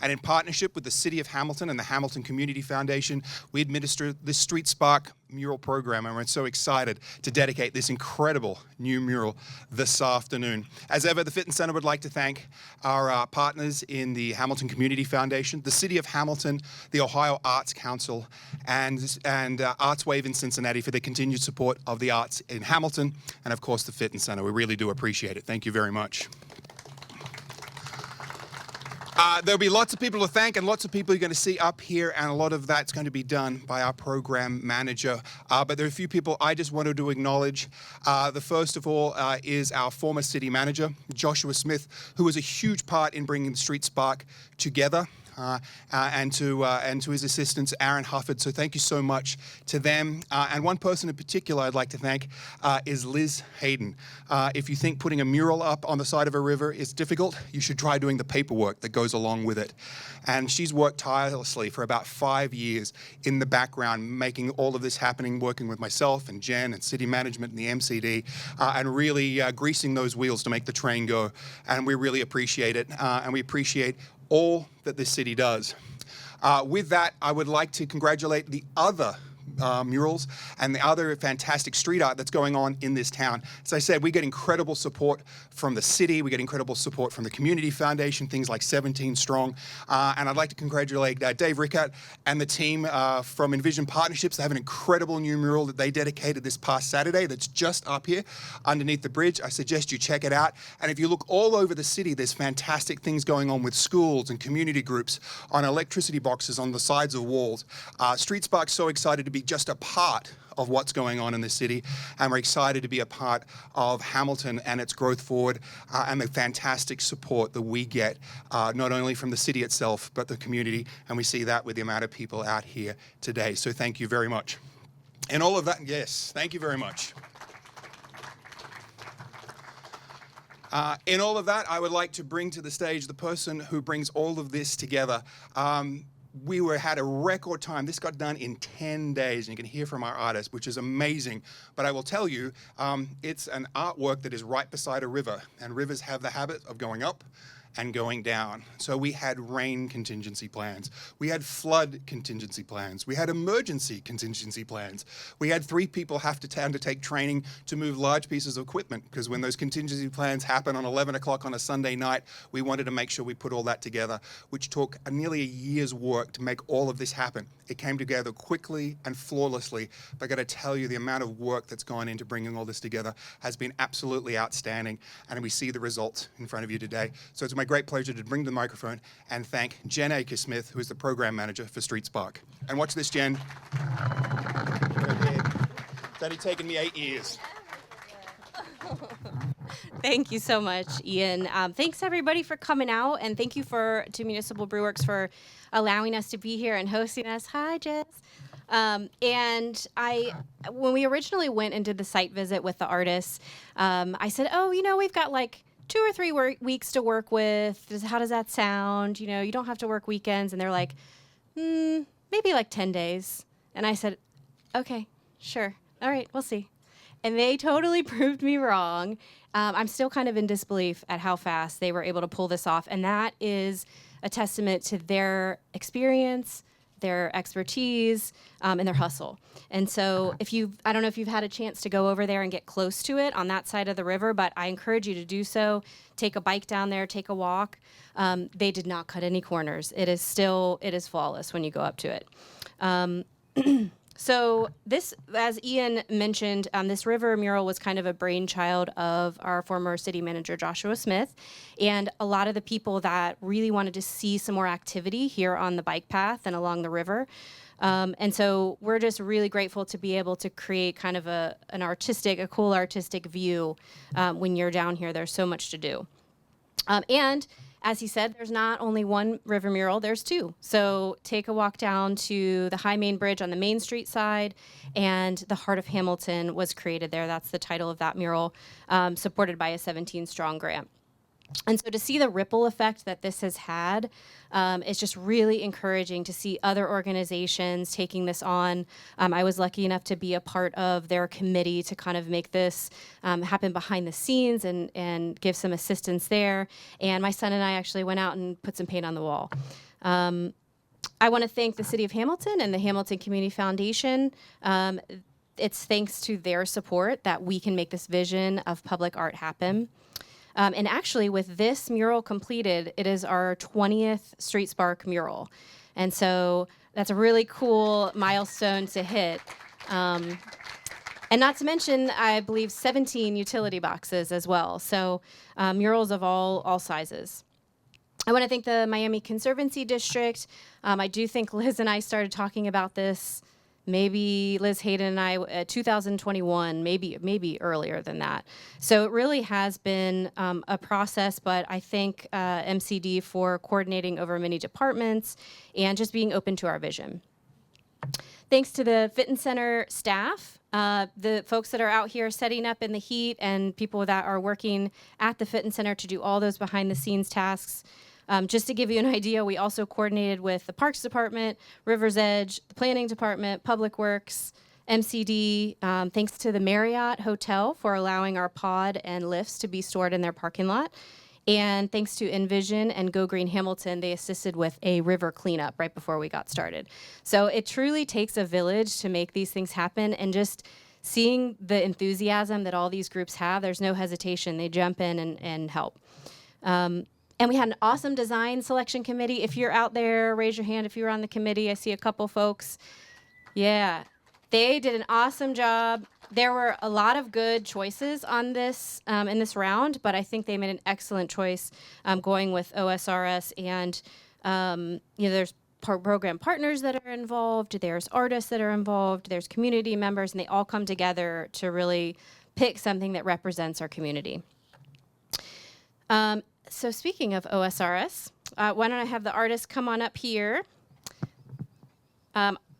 And in partnership with the City of Hamilton and the Hamilton Community Foundation, we administer this Street Spark mural program, and we're so excited to dedicate this incredible new mural this afternoon. As ever, the Fitton Center would like to thank our partners in the Hamilton Community Foundation, the City of Hamilton, the Ohio Arts Council, and Arts Wave in Cincinnati for their continued support of the arts in Hamilton, and of course the Fitton Center. We really do appreciate it. Thank you very much. There'll be lots of people to thank and lots of people you're going to see up here, and a lot of that's going to be done by our program manager. But there are a few people I just wanted to acknowledge. The first of all is our former city manager, Joshua Smith, who was a huge part in bringing the Street Spark together. And to his assistants, Aaron Hufford. So thank you so much to them. And one person in particular I'd like to thank is Liz Hayden. If you think putting a mural up on the side of a river is difficult, you should try doing the paperwork that goes along with it. And she's worked tirelessly for about 5 years in the background, making all of this happening, working with myself and Jen and city management and the MCD, and really greasing those wheels to make the train go. And we really appreciate it. And we appreciate all that this city does. With that, I would like to congratulate the other murals and the other fantastic street art that's going on in this town. As I said, we get incredible support from the city, we get incredible support from the Community Foundation, things like 17 Strong, and I'd like to congratulate Dave Rickert and the team from Envision Partnerships. They have an incredible new mural that they dedicated this past Saturday that's just up here underneath the bridge. I suggest you check it out. And if you look all over the city, there's fantastic things going on with schools and community groups, on electricity boxes on the sides of walls. Street Spark's so excited to be just a part of what's going on in the city, and we're excited to be a part of Hamilton and its growth forward, and the fantastic support that we get not only from the city itself but the community, and we see that with the amount of people out here today. So thank you very much. And all of that, yes, thank you very much. In all of that, I would like to bring to the stage the person who brings all of this together. We had a record time. This got done in 10 days, and you can hear from our artist, which is amazing. But I will tell you, it's an artwork that is right beside a river, and rivers have the habit of going up and going down. So we had rain contingency plans. We had flood contingency plans. We had emergency contingency plans. We had 3 people have to undertake training to move large pieces of equipment, because when those contingency plans happen on 11 o'clock on a Sunday night, we wanted to make sure we put all that together, which took nearly a year's work to make all of this happen. It came together quickly and flawlessly. But I got to tell you, the amount of work that's gone into bringing all this together has been absolutely outstanding, and we see the results in front of you today. So it's my great pleasure to bring the microphone and thank Jen Akers-Smith, who is the program manager for Street Spark. And watch this, Jen. That had taken me 8 years. Thank you so much, Ian. Thanks everybody for coming out, and thank you to Municipal Brewworks for allowing us to be here and hosting us. Hi, Jess. And when we originally went and did the site visit with the artists, I said, we've got like 2 or 3 weeks to work with. How does that sound? You don't have to work weekends. And they're like, maybe like 10 days. And I said, okay, sure. All right, we'll see. And they totally proved me wrong. I'm still kind of in disbelief at how fast they were able to pull this off. And that is a testament to their experience, their expertise, and their hustle. And so I don't know if you've had a chance to go over there and get close to it on that side of the river, but I encourage you to do so. Take a bike down there, take a walk. They did not cut any corners. It is flawless when you go up to it. So this, as Ian mentioned, this river mural was kind of a brainchild of our former city manager, Joshua Smith, and a lot of the people that really wanted to see some more activity here on the bike path and along the river. And so we're just really grateful to be able to create kind of a cool artistic view when you're down here. There's so much to do. And as he said, there's not only one river mural, there's 2. So take a walk down to the High Main Bridge on the Main Street side, and the Heart of Hamilton was created there. That's the title of that mural, supported by a 17 Strong grant. And so to see the ripple effect that this has had, it's just really encouraging to see other organizations taking this on. I was lucky enough to be a part of their committee to kind of make this happen behind the scenes and give some assistance there. And my son and I actually went out and put some paint on the wall. I want to thank the City of Hamilton and the Hamilton Community Foundation. It's thanks to their support that we can make this vision of public art happen. And actually, with this mural completed, it is our 20th Street Spark mural. And so that's a really cool milestone to hit. And not to mention, I believe, 17 utility boxes as well. So murals of all sizes. I want to thank the Miami Conservancy District. I do think Liz and I started talking about this, maybe Liz Hayden and I, 2021, maybe earlier than that. So it really has been a process, but I thank MCD for coordinating over many departments and just being open to our vision. Thanks to the Fitton Center staff, the folks that are out here setting up in the heat, and people that are working at the Fitton Center to do all those behind the scenes tasks. Just to give you an idea, we also coordinated with the Parks Department, River's Edge, the Planning Department, Public Works, MCD. Thanks to the Marriott Hotel for allowing our pod and lifts to be stored in their parking lot. And thanks to Envision and Go Green Hamilton, they assisted with a river cleanup right before we got started. So it truly takes a village to make these things happen, and just seeing the enthusiasm that all these groups have, there's no hesitation. They jump in and help. And we had an awesome design selection committee. If you're out there, raise your hand if you were on the committee. I see a couple folks. Yeah, they did an awesome job. There were a lot of good choices on this in this round, but I think they made an excellent choice going with OSRS. And there's program partners that are involved. There's artists that are involved. There's community members, and they all come together to really pick something that represents our community. So speaking of OSRS, why don't I have the artists come on up here?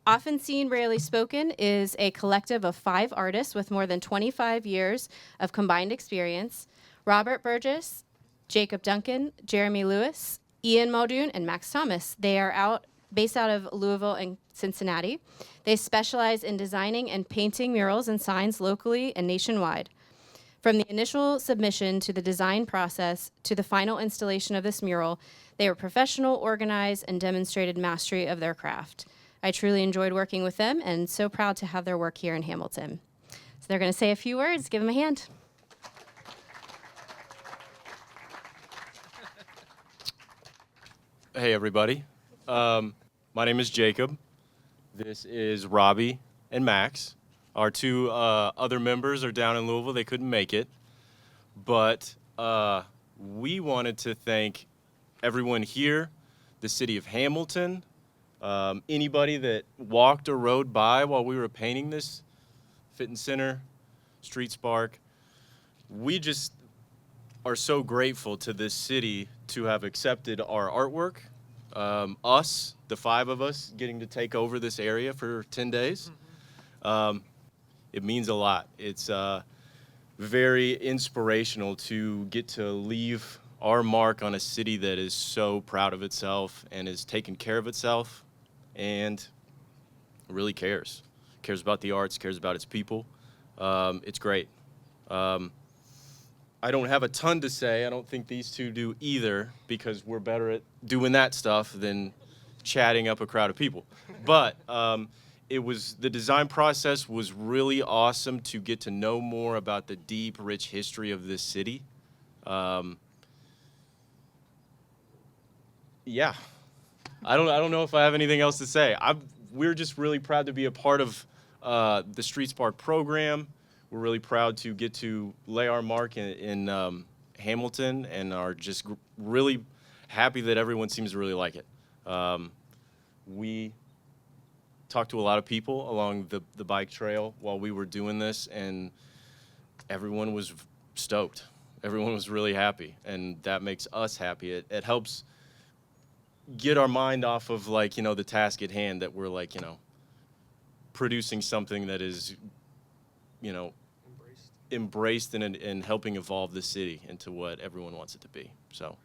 Often Seen, Rarely Spoken is a collective of 5 artists with more than 25 years of combined experience. Robert Burgess, Jacob Duncan, Jeremy Lewis, Ian Muldoon, and Max Thomas. They are based out of Louisville and Cincinnati. They specialize in designing and painting murals and signs locally and nationwide. From the initial submission to the design process to the final installation of this mural, they were professional, organized, and demonstrated mastery of their craft. I truly enjoyed working with them and so proud to have their work here in Hamilton. So they're going to say a few words. Give them a hand. Hey, everybody. My name is Jacob. This is Robbie and Max. Our 2 other members are down in Louisville. They couldn't make it. But we wanted to thank everyone here, the city of Hamilton, anybody that walked or rode by while we were painting this Fitton Center, Street Spark. We just are so grateful to this city to have accepted our artwork. Us, the 5 of us, getting to take over this area for 10 days. It means a lot. It's very inspirational to get to leave our mark on a city that is so proud of itself and is taking care of itself and really cares about the arts, cares about its people. It's great. I don't have a ton to say. I don't think these 2 do either, because we're better at doing that stuff than chatting up a crowd of people. But the design process was really awesome to get to know more about the deep, rich history of this city. Yeah, I don't know if I have anything else to say. We're just really proud to be a part of the Street Spark program. We're really proud to get to lay our mark in Hamilton, and are just really happy that everyone seems to really like it. We talked to a lot of people along the bike trail while we were doing this, and everyone was stoked. Everyone was really happy, and that makes us happy. It helps get our mind off of, the task at hand, that we're, producing something that is, embraced and helping evolve the city into what everyone wants it to be. So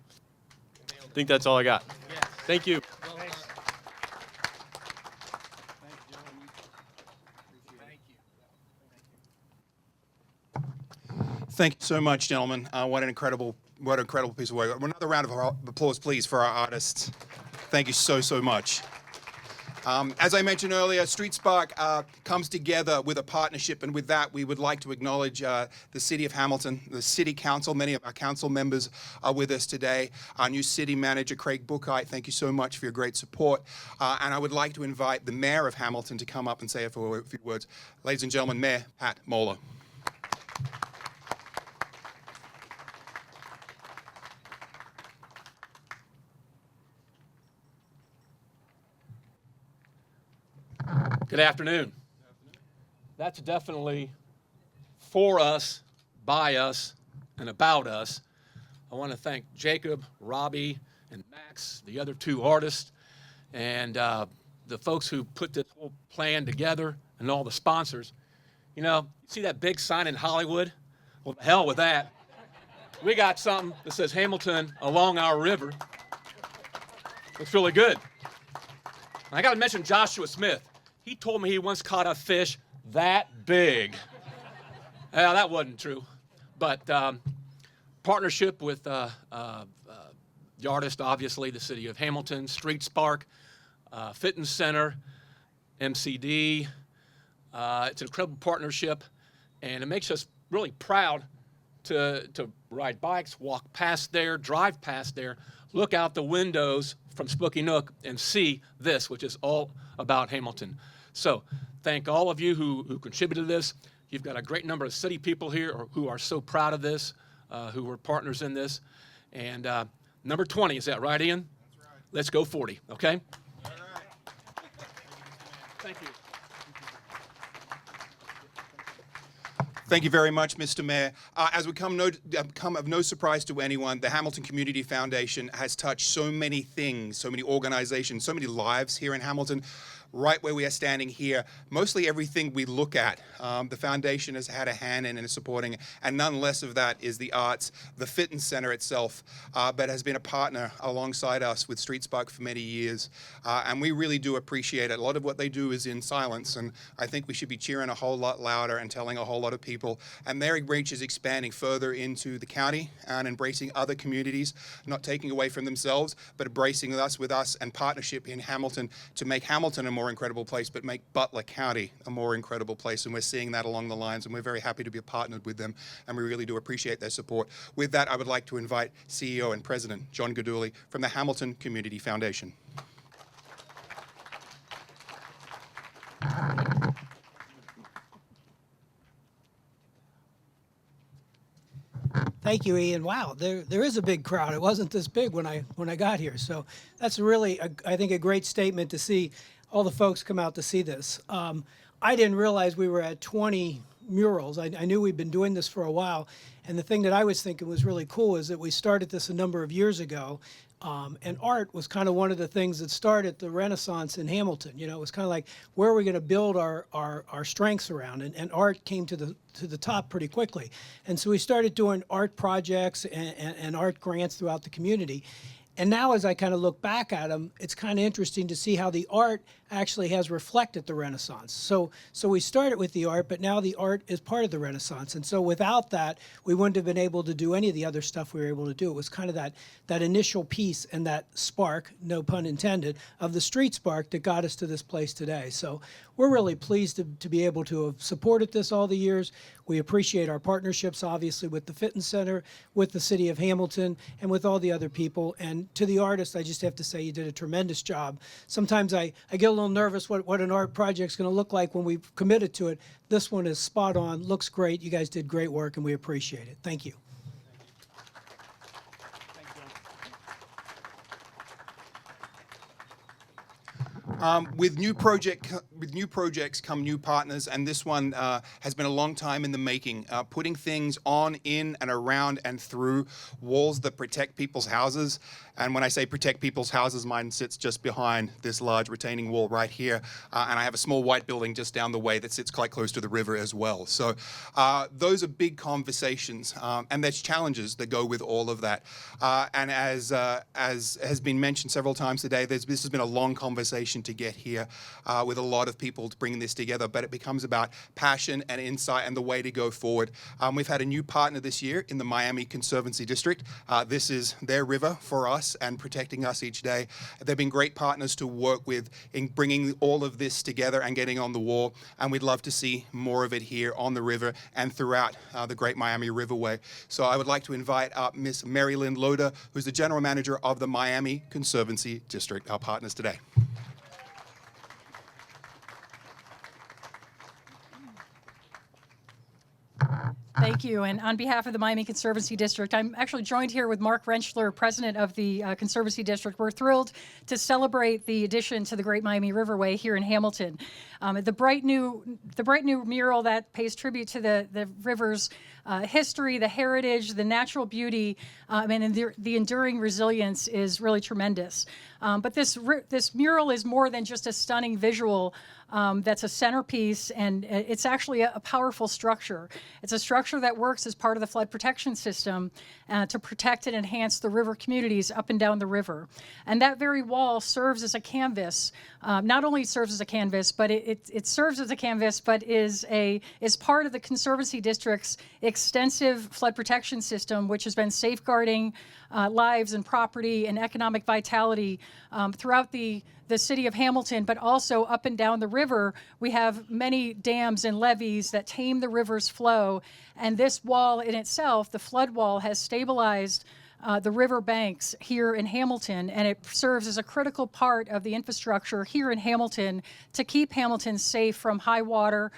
I think that's all I got. Yes. Thank you. Well, Thank you so much, gentlemen. What an incredible piece of work. Another round of applause, please, for our artists. Thank you so, so much. As I mentioned earlier, Street Spark comes together with a partnership, and with that, we would like to acknowledge the City of Hamilton, the City Council. Many of our council members are with us today. Our new City Manager, Craig Bookite, thank you so much for your great support. And I would like to invite the Mayor of Hamilton to come up and say a few words. Ladies and gentlemen, Mayor Pat Moeller. Good afternoon. That's definitely for us, by us, and about us. I want to thank Jacob, Robbie, and Max, the other two artists, and the folks who put this whole plan together, and all the sponsors. You know, you see that big sign in Hollywood? Well, the hell with that. We got something that says Hamilton along our river. Looks really good. And I got to mention Joshua Smith. He told me he once caught a fish that big. Well, that wasn't true. But partnership with the artist, obviously, the City of Hamilton, Street Spark, Fitness Center, MCD. It's an incredible partnership, and it makes us really proud to ride bikes, walk past there, drive past there, look out the windows from Spooky Nook and see this, which is all about Hamilton. So thank all of you who contributed to this. You've got a great number of city people here who are so proud of this, who were partners in this. And number 20, is that right, Ian? That's right. Let's go 40, okay? All right. Thank you. Thank you very much, Mr. Mayor. As would come of no surprise to anyone, the Hamilton Community Foundation has touched so many things, so many organizations, so many lives here in Hamilton. Right where we are standing here, mostly everything we look at, the foundation has had a hand in and is supporting, and none less of that is the arts, the fitness center itself, but has been a partner alongside us with Street Spark for many years, and we really do appreciate it. A lot of what they do is in silence, and I think we should be cheering a whole lot louder and telling a whole lot of people, and their reach is expanding further into the county and embracing other communities, not taking away from themselves, but embracing us with us and partnership in Hamilton to make Hamilton a more incredible place, but make Butler County a more incredible place. And we're seeing that along the lines, and we're very happy to be partnered with them, and we really do appreciate their support. With that, I would like to invite CEO and President John Gaduli from the Hamilton Community Foundation. Thank you, Ian. Wow, there is a big crowd. It wasn't this big when I got here, so that's really I think a great statement to see all the folks come out to see this. I didn't realize we were at 20 murals. I knew we'd been doing this for a while, and the thing that I was thinking was really cool is that we started this a number of years ago, and art was kind of one of the things that started the Renaissance in Hamilton. You know, it was kind of like, where are we going to build our strengths around? And art came to the top pretty quickly. And so we started doing art projects and art grants throughout the community. And now as I kind of look back at them, it's kind of interesting to see how the art actually has reflected the Renaissance. So we started with the art, but now the art is part of the Renaissance. And so without that, we wouldn't have been able to do any of the other stuff we were able to do. It was kind of that initial piece and that spark, no pun intended, of the street spark that got us to this place today. So we're really pleased to be able to have supported this all the years. We appreciate our partnerships, obviously, with the Fitness Center, with the City of Hamilton, and with all the other people. And to the artists, I just have to say you did a tremendous job. Sometimes I get a little nervous what an art project's going to look like when we've committed to it. This one is spot on, looks great. You guys did great work, and we appreciate it. Thank you. With new projects come new partners, and this one has been a long time in the making. Putting things on, in, and around and through walls that protect people's houses. And when I say protect people's houses, mine sits just behind this large retaining wall right here. And I have a small white building just down the way that sits quite close to the river as well. So those are big conversations, and there's challenges that go with all of that. And as has been mentioned several times today, this has been a long conversation to get here with a lot of people bringing this together, but it becomes about passion and insight and the way to go forward. We've had a new partner this year in the Miami Conservancy District. This is their river for us and protecting us each day. They've been great partners to work with in bringing all of this together and getting on the wall, and we'd love to see more of it here on the river and throughout the Great Miami Riverway. So I would like to invite up Miss Mary Lynn Loader, who's the General Manager of the Miami Conservancy District, our partners today. Thank you. And on behalf of the Miami Conservancy District, I'm actually joined here with Mark Rentschler, president of the Conservancy District. We're thrilled to celebrate the addition to the Great Miami Riverway here in Hamilton. The bright new mural that pays tribute to the river's history, the heritage, the natural beauty, and the enduring resilience is really tremendous. But this mural is more than just a stunning visual. That's a centerpiece, and it's actually a powerful structure. It's a structure that works as part of the flood protection system to protect and enhance the river communities up and down the river. And that very wall serves as a canvas. Not only serves as a canvas, but it serves as a canvas, but is part of the Conservancy District's extensive flood protection system, which has been safeguarding lives and property and economic vitality throughout the city of Hamilton, but also up and down the river. We have many dams and levees that tame the river's flow. And this wall in itself, the flood wall, has stabilized the river banks here in Hamilton, and it serves as a critical part of the infrastructure here in Hamilton to keep Hamilton safe from high water,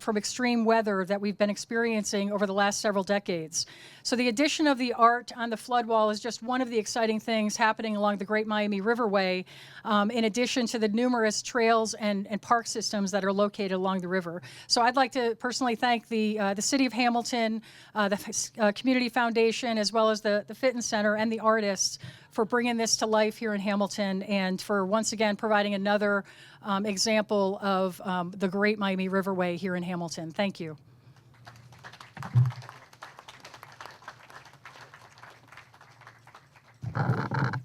from extreme weather that we've been experiencing over the last several decades. So the addition of the art on the flood wall is just one of the exciting things happening along the Great Miami Riverway, in addition to the numerous trails and park systems that are located along the river. So I'd like to personally thank the City of Hamilton, the Community Foundation, as well as the Fitness Center and the artists for bringing this to life here in Hamilton, and for once again providing another example of the Great Miami Riverway here in Hamilton. Thank you.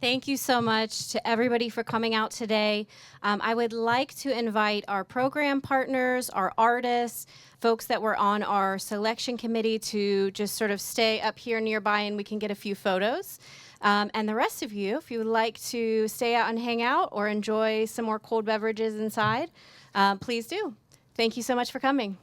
Thank you so much to everybody for coming out today. I would like to invite our program partners, our artists, folks that were on our selection committee to just sort of stay up here nearby and we can get a few photos. And the rest of you, if you would like to stay out and hang out or enjoy some more cold beverages inside, please do. Thank you so much for coming.